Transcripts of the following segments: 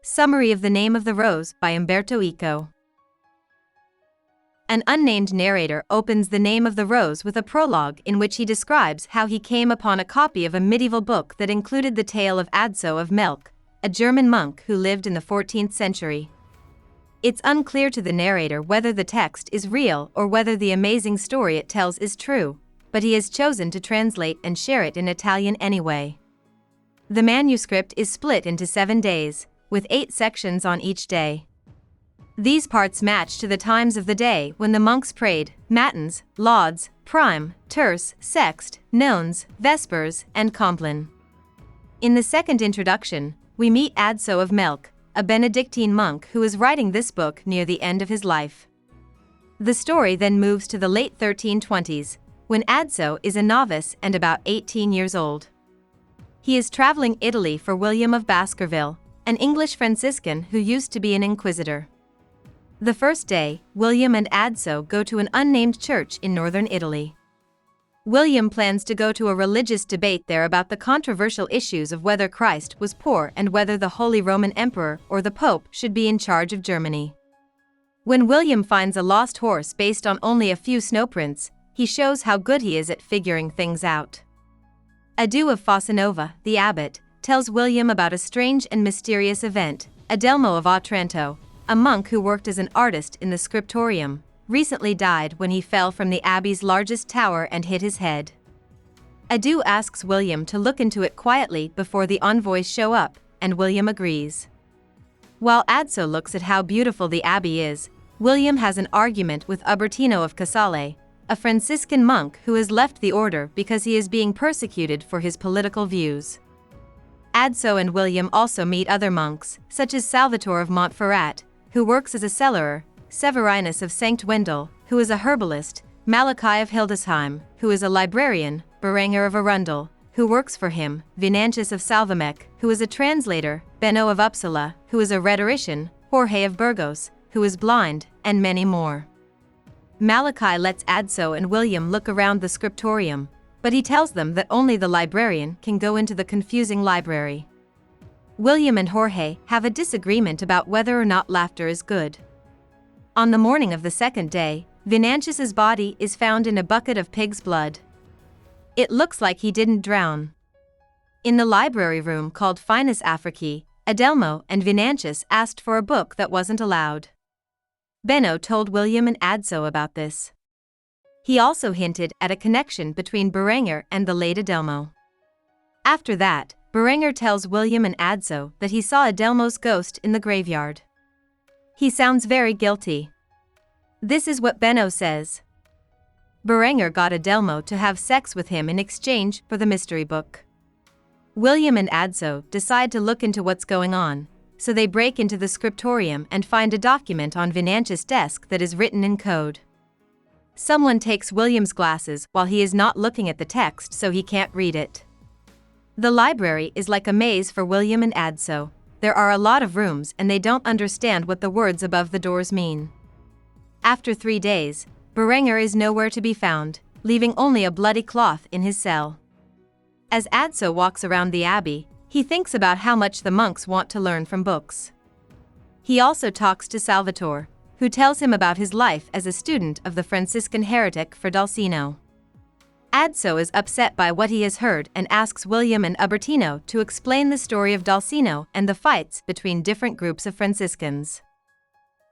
Summary of The Name of the Rose by Umberto Eco. An unnamed narrator opens The Name of the Rose with a prologue in which he describes how he came upon a copy of a medieval book that included the tale of Adso of Melk, a German monk who lived in the 14th century. It's unclear to the narrator whether the text is real or whether the amazing story it tells is true, but he has chosen to translate and share it in Italian anyway. The manuscript is split into 7 days, with 8 sections on each day. These parts match to the times of the day when the monks prayed: matins, lauds, prime, terce, sext, nones, vespers, and compline. In the second introduction, we meet Adso of Melk, a Benedictine monk who is writing this book near the end of his life. The story then moves to the late 1320s, when Adso is a novice and about 18 years old. He is traveling Italy for William of Baskerville, an English Franciscan who used to be an inquisitor. The first day, William and Adso go to an unnamed church in northern Italy. William plans to go to a religious debate there about the controversial issues of whether Christ was poor and whether the Holy Roman Emperor or the Pope should be in charge of Germany. When William finds a lost horse based on only a few snowprints, he shows how good he is at figuring things out. Adso of Fossanova, the abbot, tells William about a strange and mysterious event. Adelmo of Otranto, a monk who worked as an artist in the scriptorium, recently died when he fell from the abbey's largest tower and hit his head. Adso asks William to look into it quietly before the envoys show up, and William agrees. While Adso looks at how beautiful the abbey is, William has an argument with Ubertino of Casale, a Franciscan monk who has left the order because he is being persecuted for his political views. Adso and William also meet other monks, such as Salvatore of Montferrat, who works as a cellarer, Severinus of Sankt Wendel, who is a herbalist, Malachi of Hildesheim, who is a librarian, Berenger of Arundel, who works for him, Venantius of Salvamek, who is a translator, Benno of Uppsala, who is a rhetorician, Jorge of Burgos, who is blind, and many more. Malachi lets Adso and William look around the scriptorium, but he tells them that only the librarian can go into the confusing library. William and Jorge have a disagreement about whether or not laughter is good. On the morning of the second day, Venantius's body is found in a bucket of pig's blood. It looks like he didn't drown. In the library room called Finus Africae, Adelmo and Venantius asked for a book that wasn't allowed. Benno told William and Adso about this. He also hinted at a connection between Berenger and the late Adelmo. After that, Berenger tells William and Adso that he saw Adelmo's ghost in the graveyard. He sounds very guilty. This is what Benno says. Berenger got Adelmo to have sex with him in exchange for the mystery book. William and Adso decide to look into what's going on, so they break into the scriptorium and find a document on Venantius' desk that is written in code. Someone takes William's glasses while he is not looking at the text so he can't read it. The library is like a maze for William and Adso. There are a lot of rooms and they don't understand what the words above the doors mean. After 3 days, Berenger is nowhere to be found, leaving only a bloody cloth in his cell. As Adso walks around the abbey, he thinks about how much the monks want to learn from books. He also talks to Salvatore, who tells him about his life as a student of the Franciscan heretic Ferdalcino. Adso is upset by what he has heard and asks William and Ubertino to explain the story of Dalcino and the fights between different groups of Franciscans.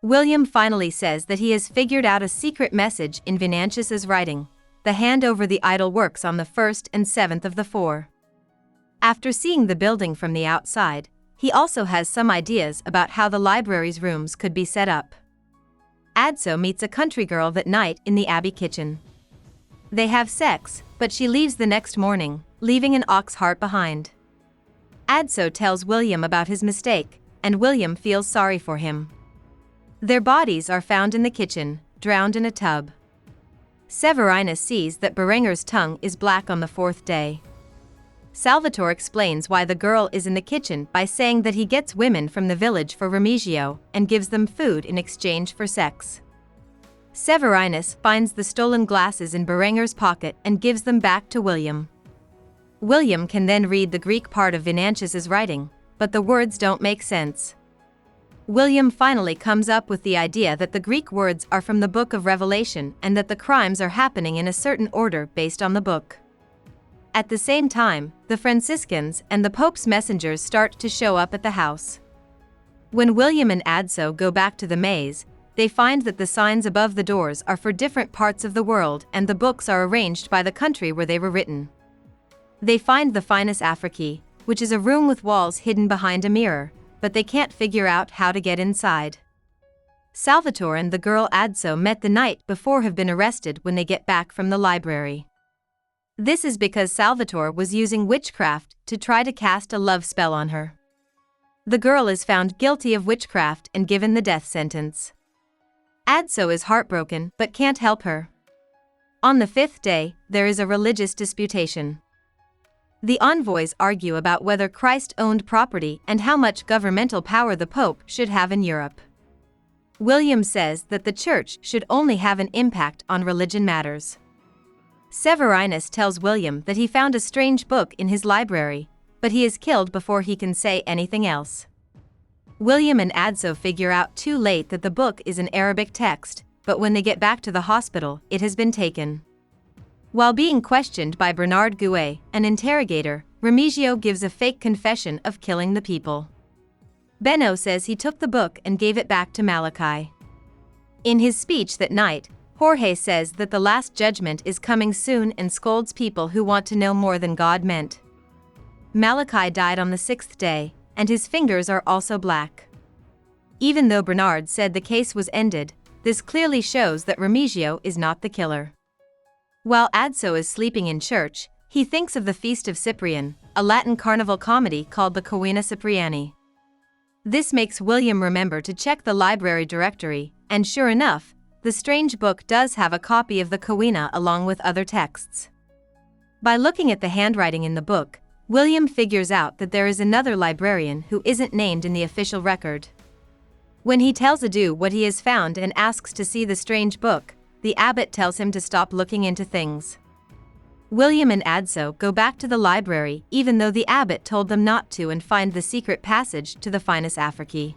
William finally says that he has figured out a secret message in Venantius's writing: the hand over the idol works on the 1st and 7th of the 4. After seeing the building from the outside, he also has some ideas about how the library's rooms could be set up. Adso meets a country girl that night in the abbey kitchen. They have sex, but she leaves the next morning, leaving an ox heart behind. Adso tells William about his mistake, and William feels sorry for him. Their bodies are found in the kitchen, drowned in a tub. Severinus sees that Berenger's tongue is black on the 4th day. Salvatore explains why the girl is in the kitchen by saying that he gets women from the village for Remigio and gives them food in exchange for sex. Severinus finds the stolen glasses in Berenger's pocket and gives them back to William. William can then read the Greek part of Venantius's writing, but the words don't make sense. William finally comes up with the idea that the Greek words are from the Book of Revelation and that the crimes are happening in a certain order based on the book. At the same time, the Franciscans and the Pope's messengers start to show up at the house. When William and Adso go back to the maze, they find that the signs above the doors are for different parts of the world and the books are arranged by the country where they were written. They find the Finus Africae, which is a room with walls hidden behind a mirror, but they can't figure out how to get inside. Salvatore and the girl Adso met the night before have been arrested when they get back from the library. This is because Salvatore was using witchcraft to try to cast a love spell on her. The girl is found guilty of witchcraft and given the death sentence. Adso is heartbroken but can't help her. On the fifth day, there is a religious disputation. The envoys argue about whether Christ owned property and how much governmental power the Pope should have in Europe. William says that the Church should only have an impact on religion matters. Severinus tells William that he found a strange book in his library, but he is killed before he can say anything else. William and Adso figure out too late that the book is an Arabic text, but when they get back to the hospital, it has been taken. While being questioned by Bernard Gouet, an interrogator, Remigio gives a fake confession of killing the people. Benno says he took the book and gave it back to Malachi. In his speech that night, Jorge says that the Last Judgment is coming soon and scolds people who want to know more than God meant. Malachi died on the sixth day, and his fingers are also black. Even though Bernard said the case was ended, this clearly shows that Remigio is not the killer. While Adso is sleeping in church, he thinks of the Feast of Cyprian, a Latin carnival comedy called the Coena Cypriani. This makes William remember to check the library directory, and sure enough, the strange book does have a copy of the Coena along with other texts. By looking at the handwriting in the book, William figures out that there is another librarian who isn't named in the official record. When he tells Adu what he has found and asks to see the strange book, the abbot tells him to stop looking into things. William and Adso go back to the library even though the abbot told them not to and find the secret passage to the Finus Africae.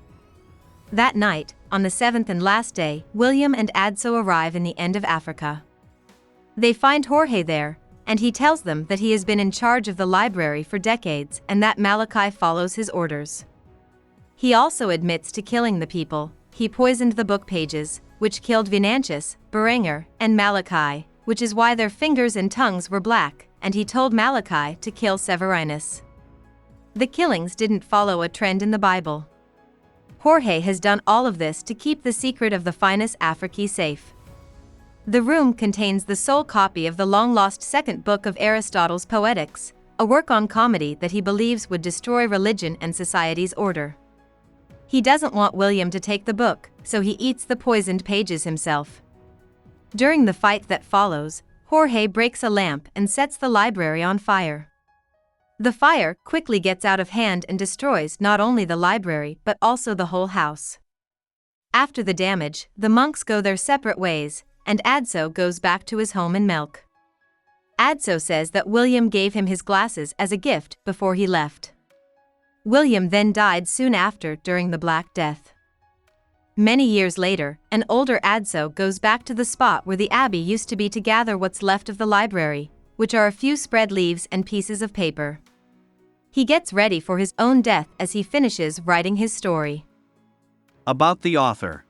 That night, on the seventh and last day, William and Adso arrive in the end of Africa. They find Jorge there, and he tells them that he has been in charge of the library for decades and that Malachi follows his orders. He also admits to killing the people. He poisoned the book pages, which killed Venantius, Berenger, and Malachi, which is why their fingers and tongues were black, and he told Malachi to kill Severinus. The killings didn't follow a trend in the Bible. Jorge has done all of this to keep the secret of the Finus Africae safe. The room contains the sole copy of the long-lost second book of Aristotle's Poetics, a work on comedy that he believes would destroy religion and society's order. He doesn't want William to take the book, so he eats the poisoned pages himself. During the fight that follows, Jorge breaks a lamp and sets the library on fire. The fire quickly gets out of hand and destroys not only the library but also the whole house. After the damage, the monks go their separate ways, and Adso goes back to his home in Melk. Adso says that William gave him his glasses as a gift before he left. William then died soon after during the Black Death. Many years later, an older Adso goes back to the spot where the Abbey used to be to gather what's left of the library, which are a few spread leaves and pieces of paper. He gets ready for his own death as he finishes writing his story. About the author.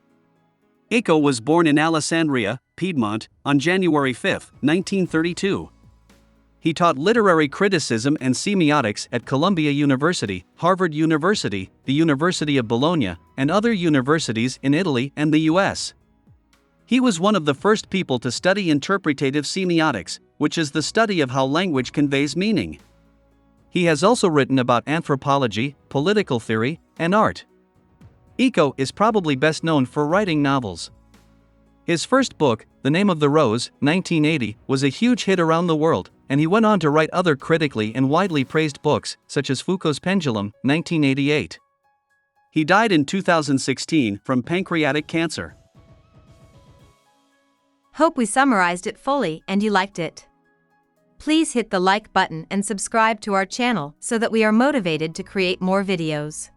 Eco was born in Alessandria, Piedmont, on January 5, 1932. He taught literary criticism and semiotics at Columbia University, Harvard University, the University of Bologna, and other universities in Italy and the US. He was one of the first people to study interpretative semiotics, which is the study of how language conveys meaning. He has also written about anthropology, political theory, and art. Eco is probably best known for writing novels. His first book, The Name of the Rose, 1980, was a huge hit around the world, and he went on to write other critically and widely praised books, such as Foucault's Pendulum, 1988. He died in 2016 from pancreatic cancer. Hope we summarized it fully and you liked it. Please hit the like button and subscribe to our channel so that we are motivated to create more videos.